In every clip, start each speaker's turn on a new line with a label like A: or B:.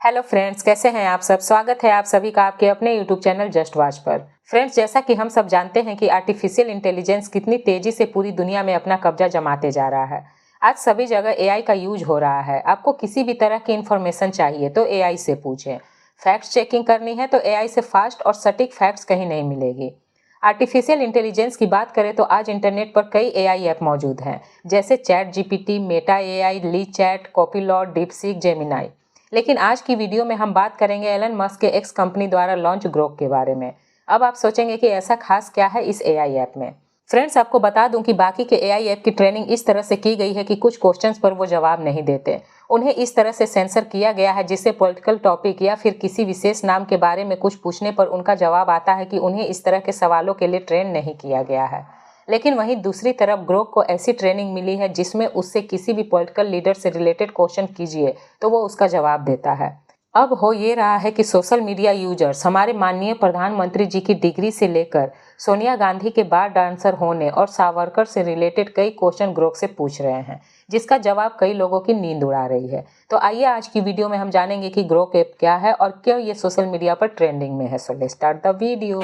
A: Hello friends, कैसे हैं आप सब। स्वागत है आप सभी का आपके अपने यूट्यूब चैनल जस्ट वॉच पर। फ्रेंड्स, जैसा कि हम सब जानते हैं कि आर्टिफिशियल इंटेलिजेंस कितनी तेजी से पूरी दुनिया में अपना कब्जा जमाते जा रहा है। आज सभी जगह एआई का यूज हो रहा है। आपको किसी भी तरह की इन्फॉर्मेशन चाहिए तो एआई से पूछें। फैक्ट चेकिंग करनी है तो एआई से फास्ट और सटीक फैक्ट्स कहीं नहीं मिलेगी। आर्टिफिशियल इंटेलिजेंस की बात करें तो आज इंटरनेट पर कई एआई ऐप मौजूद हैं, जैसे चैट जीपीटी, मेटा एआई, ली चैट, कॉपीलॉट, डीपसीक, जेमिनाई। लेकिन आज की वीडियो में हम बात करेंगे एलन मस्क के एक्स कंपनी द्वारा लॉन्च ग्रोक के बारे में। अब आप सोचेंगे कि ऐसा खास क्या है इस एआई ऐप में। फ्रेंड्स, आपको बता दूं कि बाकी के एआई ऐप की ट्रेनिंग इस तरह से की गई है कि कुछ क्वेश्चंस पर वो जवाब नहीं देते। उन्हें इस तरह से सेंसर किया गया है जिससे पॉलिटिकल टॉपिक या फिर किसी विशेष नाम के बारे में कुछ पूछने पर उनका जवाब आता है कि उन्हें इस तरह के सवालों के लिए ट्रेन नहीं किया गया है। लेकिन वहीं दूसरी तरफ ग्रोक को ऐसी ट्रेनिंग मिली है जिसमें उससे किसी भी पॉलिटिकल लीडर से रिलेटेड क्वेश्चन कीजिए तो वो उसका जवाब देता है। अब हो ये रहा है कि सोशल मीडिया यूजर्स हमारे माननीय प्रधानमंत्री जी की डिग्री से लेकर सोनिया गांधी के बार डांसर होने और सावरकर से रिलेटेड कई क्वेश्चन ग्रोक से पूछ रहे हैं, जिसका जवाब कई लोगों की नींद उड़ा रही है। तो आइए आज की वीडियो में हम जानेंगे कि ग्रोक ऐप क्या है और क्यों ये सोशल मीडिया पर ट्रेंडिंग में है। So let's start the video.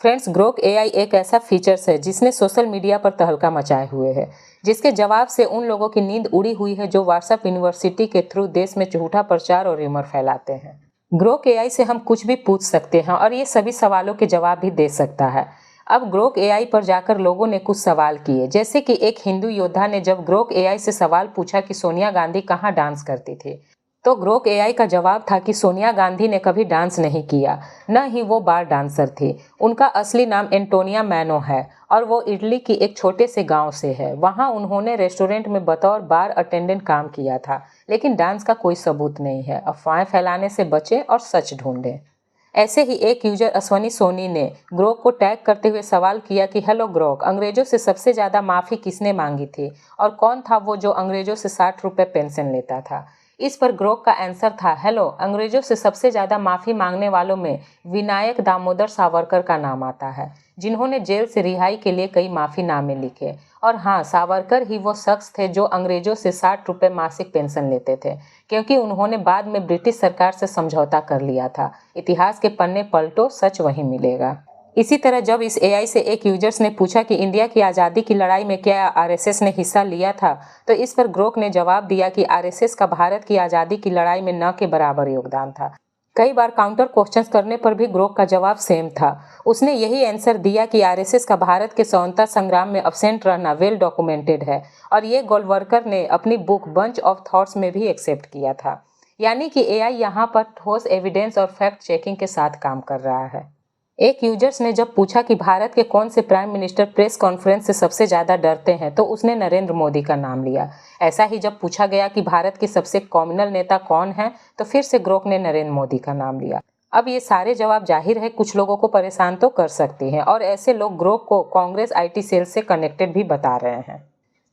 A: Friends, Grok AI एक ऐसा फीचर्स है जिसने सोशल मीडिया पर तहलका मचाए हुए है, जिसके जवाब से उन लोगों की नींद उड़ी हुई है जो व्हाट्सएप यूनिवर्सिटी के थ्रू देश में झूठा प्रचार और र्यूमर फैलाते हैं। ग्रोक एआई से हम कुछ भी पूछ सकते हैं और ये सभी सवालों के जवाब भी दे सकता है। अब ग्रोक एआई पर जाकर लोगों ने कुछ सवाल किए, जैसे कि एक हिंदू योद्धा ने जब ग्रोक एआई से सवाल पूछा कि सोनिया गांधी कहाँ डांस करती थी, तो ग्रोक एआई का जवाब था कि सोनिया गांधी ने कभी डांस नहीं किया, न ही वो बार डांसर थी। उनका असली नाम एंटोनिया मैनो है और वो इटली की एक छोटे से गांव से है। वहां उन्होंने रेस्टोरेंट में बतौर बार अटेंडेंट काम किया था, लेकिन डांस का कोई सबूत नहीं है। अफवाहें फैलाने से बचें और सच ढूंढें। ऐसे ही एक यूजर अश्वनी सोनी ने ग्रोक को टैग करते हुए सवाल किया कि हेलो ग्रोक, अंग्रेजों से सबसे ज़्यादा माफ़ी किसने मांगी थी और कौन था वो जो अंग्रेजों से 60 रुपये पेंशन लेता था। इस पर ग्रोक का आंसर था, हेलो, अंग्रेजों से सबसे ज़्यादा माफ़ी मांगने वालों में विनायक दामोदर सावरकर का नाम आता है, जिन्होंने जेल से रिहाई के लिए कई माफ़ीनामे लिखे। और हाँ, सावरकर ही वो शख्स थे जो अंग्रेजों से 60 रुपये मासिक पेंशन लेते थे, क्योंकि उन्होंने बाद में ब्रिटिश सरकार से समझौता कर लिया था। इतिहास के पन्ने पलटो, सच वहीं मिलेगा। इसी तरह जब इस एआई से एक यूजर्स ने पूछा कि इंडिया की आज़ादी की लड़ाई में क्या आरएसएस ने हिस्सा लिया था, तो इस पर ग्रोक ने जवाब दिया कि आरएसएस का भारत की आज़ादी की लड़ाई में न के बराबर योगदान था। कई बार काउंटर क्वेश्चंस करने पर भी ग्रोक का जवाब सेम था। उसने यही आंसर दिया कि आरएसएस का भारत के स्वतंत्रता संग्राम में अब्सेंट रहना वेल डॉक्यूमेंटेड है, और ये गोलवलकर ने अपनी बुक बंच ऑफ थॉट्स में भी एक्सेप्ट किया था। यानी कि एआई यहाँ पर ठोस एविडेंस और फैक्ट चेकिंग के साथ काम कर रहा है। एक यूजर्स ने जब पूछा कि भारत के कौन से प्राइम मिनिस्टर प्रेस कॉन्फ्रेंस से सबसे ज़्यादा डरते हैं, तो उसने नरेंद्र मोदी का नाम लिया। ऐसा ही जब पूछा गया कि भारत के सबसे कॉम्युनल नेता कौन है, तो फिर से ग्रोक ने नरेंद्र मोदी का नाम लिया। अब ये सारे जवाब जाहिर है कुछ लोगों को परेशान तो कर सकते हैं, और ऐसे लोग ग्रोक को कांग्रेस आईटी सेल से कनेक्टेड भी बता रहे हैं।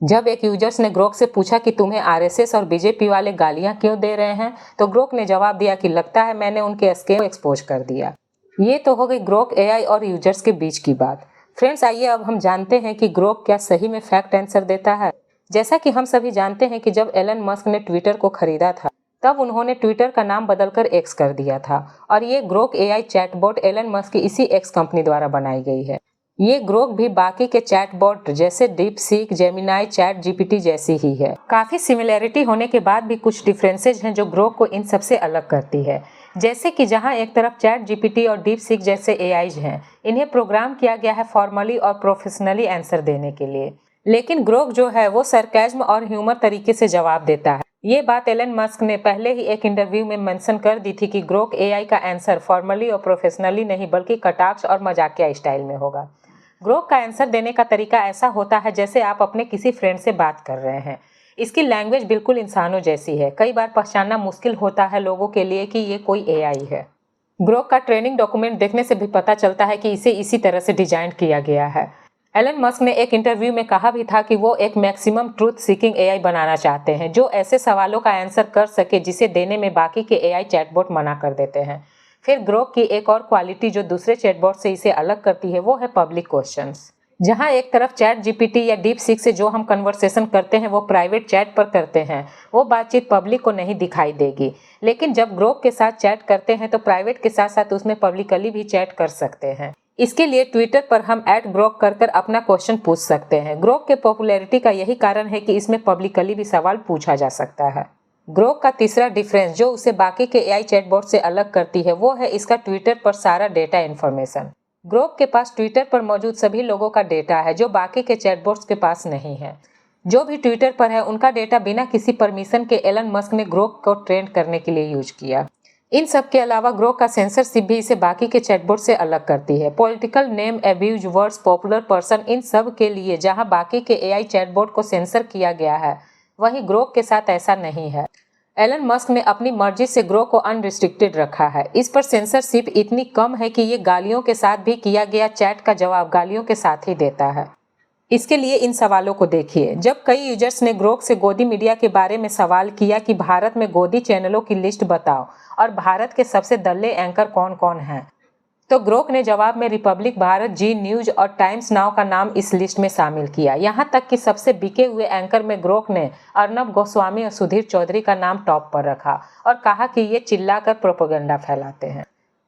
A: जब एक यूजर्स ने ग्रोक से पूछा कि तुम्हें आरएसएस और बीजेपी वाले गालियां क्यों दे रहे हैं, तो ग्रोक ने जवाब दिया कि लगता है मैंने उनके स्कैम को एक्सपोज कर दिया। ये तो हो गई ग्रोक एआई और यूजर्स के बीच की बात। फ्रेंड्स, आइए अब हम जानते हैं कि ग्रोक क्या सही में फैक्ट आंसर देता है। जैसा कि हम सभी जानते हैं कि जब एलन मस्क ने ट्विटर को खरीदा था, तब उन्होंने ट्विटर का नाम बदलकर एक्स कर दिया था, और ये Grok AI chatbot Elon Musk की इसी एक्स कंपनी द्वारा बनाई गई है। ये ग्रोक भी बाकी के चैटबॉट जैसे डीपसीक, जेमिनाई, चैट जीपीटी जैसी ही है। काफ़ी सिमिलैरिटी होने के बाद भी कुछ डिफरेंसेज हैं जो ग्रोक को इन सबसे अलग करती है। जैसे कि जहां एक तरफ चैट जीपीटी और डीपसीक जैसे एआईज हैं, इन्हें प्रोग्राम किया गया है फॉर्मली और प्रोफेशनली आंसर देने के लिए, लेकिन ग्रोक जो है वो सरकाज़्म और ह्यूमर तरीके से जवाब देता है। ये बात एलन मस्क ने पहले ही एक इंटरव्यू में मेंशन कर दी थी कि ग्रोक एआई का आंसर फॉर्मली और प्रोफेशनली नहीं बल्कि कटाक्ष और मजाकिया स्टाइल में होगा। ग्रोक का आंसर देने का तरीका ऐसा होता है जैसे आप अपने किसी फ्रेंड से बात कर रहे हैं। इसकी लैंग्वेज बिल्कुल इंसानों जैसी है। कई बार पहचानना मुश्किल होता है लोगों के लिए कि ये कोई एआई है। ग्रोक का ट्रेनिंग डॉक्यूमेंट देखने से भी पता चलता है कि इसे इसी तरह से डिजाइन किया गया है। एलन मस्क ने एक इंटरव्यू में कहा भी था कि वो एक मैक्सिमम ट्रूथ सीकिंग एआई बनाना चाहते हैं, जो ऐसे सवालों का आंसर कर सके जिसे देने में बाकी के एआई चैटबॉट मना कर देते हैं। फिर ग्रोक की एक और क्वालिटी जो दूसरे चैटबॉट से इसे अलग करती है वो है पब्लिक क्वेश्चंस। जहां एक तरफ चैट जीपीटी या डीप सीक से जो हम कन्वर्सेशन करते हैं वो प्राइवेट चैट पर करते हैं, वो बातचीत पब्लिक को नहीं दिखाई देगी। लेकिन जब ग्रोक के साथ चैट करते हैं तो प्राइवेट के साथ साथ उसमें पब्लिकली भी चैट कर सकते हैं। इसके लिए ट्विटर पर हम @ग्रोक कर अपना क्वेश्चन पूछ सकते हैं। ग्रोक के पॉपुलैरिटी का यही कारण है कि इसमें पब्लिकली भी सवाल पूछा जा सकता है। ग्रोक का तीसरा डिफरेंस जो उसे बाकी के एआई चैटबॉट से अलग करती है वो है इसका ट्विटर पर सारा डेटा इन्फॉर्मेशन। ग्रोक के पास ट्विटर पर मौजूद सभी लोगों का डेटा है जो बाकी के चैटबॉट्स के पास नहीं है। जो भी ट्विटर पर है उनका डेटा बिना किसी परमिशन के एलन मस्क ने ग्रोक को ट्रेंड करने के लिए यूज किया। इन सब के अलावा ग्रोक का सेंसरशिप भी इसे बाकी के चैटबॉट से अलग करती है। Political name, abuse words, popular person, इन सब के लिए जहां बाकी के एआई चैटबॉट को सेंसर किया गया है वहीं ग्रोक के साथ ऐसा नहीं है। एलन मस्क ने अपनी मर्जी से ग्रोक को अनरिस्ट्रिक्टेड रखा है। इस पर सेंसरशिप इतनी कम है कि ये गालियों के साथ भी किया गया चैट का जवाब गालियों के साथ ही देता है। इसके लिए इन सवालों को देखिए। जब कई यूजर्स ने ग्रोक से गोदी मीडिया के बारे में सवाल किया कि भारत में गोदी चैनलों की लिस्ट बताओ और भारत के सबसे दल्ले एंकर कौन कौन हैं, तो ग्रोक ने जवाब में रिपब्लिक भारत, जी न्यूज और टाइम्स नाउ का नाम इस लिस्ट में शामिल किया। यहाँ तक कि सबसे बिके हुए एंकर में ग्रोक ने अर्नब गोस्वामी और सुधीर चौधरी का नाम टॉप पर रखा और कहा कि ये चिल्लाकर प्रोपेगेंडा फैलाते हैं।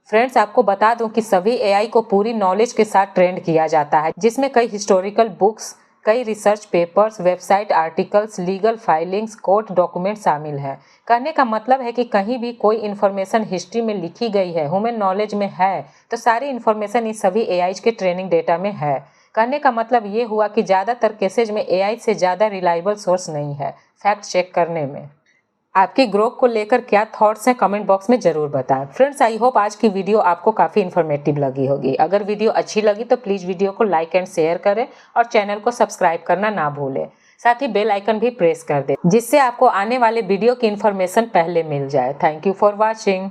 A: फ्रेंड्स, आपको बता दूं कि सभी एआई को पूरी नॉलेज के साथ ट्रेंड किया जाता है, जिसमें कई हिस्टोरिकल बुक्स, कई research papers, website articles, legal filings, court document शामिल हैं। कहने का मतलब है कि कहीं भी कोई इन्फॉर्मेशन हिस्ट्री में लिखी गई है, ह्यूमन नॉलेज में है, तो सारी इन्फॉर्मेशन इन सभी एआई के ट्रेनिंग डेटा में है। कहने का मतलब ये हुआ कि ज़्यादातर केसेज में एआई से ज़्यादा रिलायबल सोर्स नहीं है फैक्ट चेक करने में। आपकी ग्रोक को लेकर क्या थॉट्स हैं कमेंट बॉक्स में ज़रूर बताएं। फ्रेंड्स, आई होप आज की वीडियो आपको काफ़ी इन्फॉर्मेटिव लगी होगी। अगर वीडियो अच्छी लगी तो प्लीज़ वीडियो को लाइक एंड शेयर करें और चैनल को सब्सक्राइब करना ना भूलें। साथ ही बेल आइकन भी प्रेस कर दें जिससे आपको आने वाले वीडियो की इन्फॉर्मेशन पहले मिल जाए। Thank you for watching.